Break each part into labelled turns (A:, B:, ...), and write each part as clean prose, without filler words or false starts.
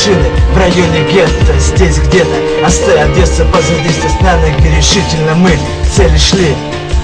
A: машины в районе гетто, здесь где-то, оставив детство позади, стать на ноги решительно мы к цели шли,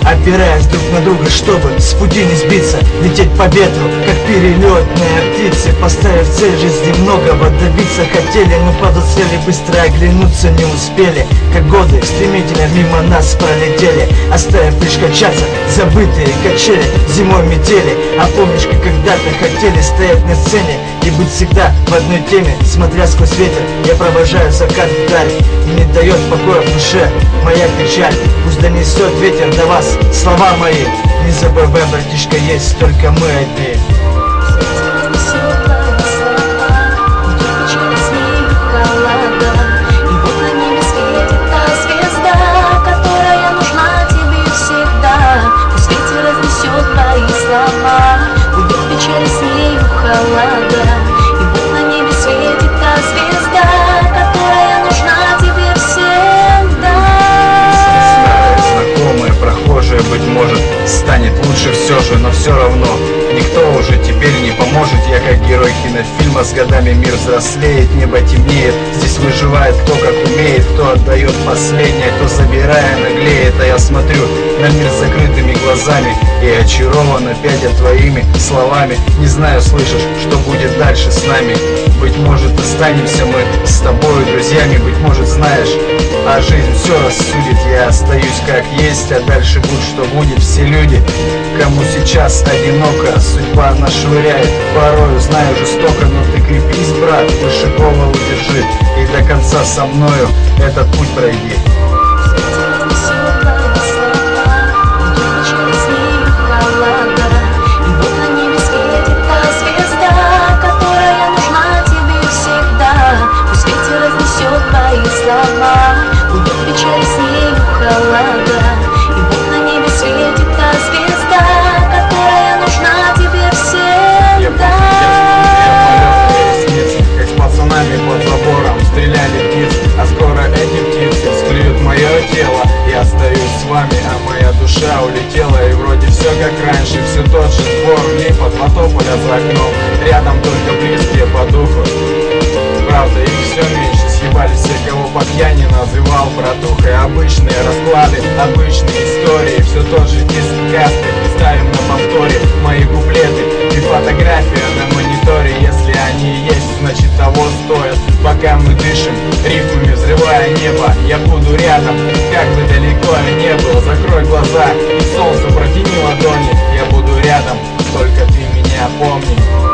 A: опираясь друг на друга, чтобы с пути не сбиться, лететь по ветру, как перелетные птицы. Поставив цель жизни многого добиться хотели, но подоцели, быстро оглянуться не успели, как годы стремительно мимо нас пролетели, оставив лишь качаться забытые качели зимой метели. А помнишь, как когда-то хотели стоять на сцене и быть всегда в одной теме, смотря сквозь ветер, я провожаю закат вдаль, и не дает покоя в душе моя печаль. Пусть донесет ветер до вас слова мои, не забывай, братишка, есть только мы одни.
B: Быть может, станет лучше все же, но все равно никто уже теперь не поможет. Я как герой кинофильма, с годами мир взрослеет, небо темнеет. Здесь выживает кто как умеет, кто отдает последнее, кто забирая наглеет. А я смотрю на мир с закрытыми глазами и очарован опять твоими словами. Не знаю, слышишь, что будет дальше с нами. Быть может, останемся мы с тобой друзьями. Быть может, знаешь, а жизнь все рассудит. Я остаюсь как есть, а дальше будь что будет. Все люди, кому сейчас одиноко, судьба нас швыряет порою, знаю, жестоко. Но ты крепись, брат, выше голову держи, и до конца со мною этот путь пройди. Я остаюсь с вами, а моя душа улетела. И вроде все как раньше, все тот же двор, липа, два тополя за окном, рядом только близкие по духу. Правда, их все меньше, съебались все, кого по пьяни называл братухой. Обычные расклады, обычные истории, все тот же диск касты, ставим на повторе мои куплеты и фотография на мониторе. Если они есть, значит того стоят. Пока мы дышим, рифмами взрывая небо, я буду рядом, как бы далеко я не был. Закрой глаза и солнцу протяни ладони, я буду рядом, только ты меня помни.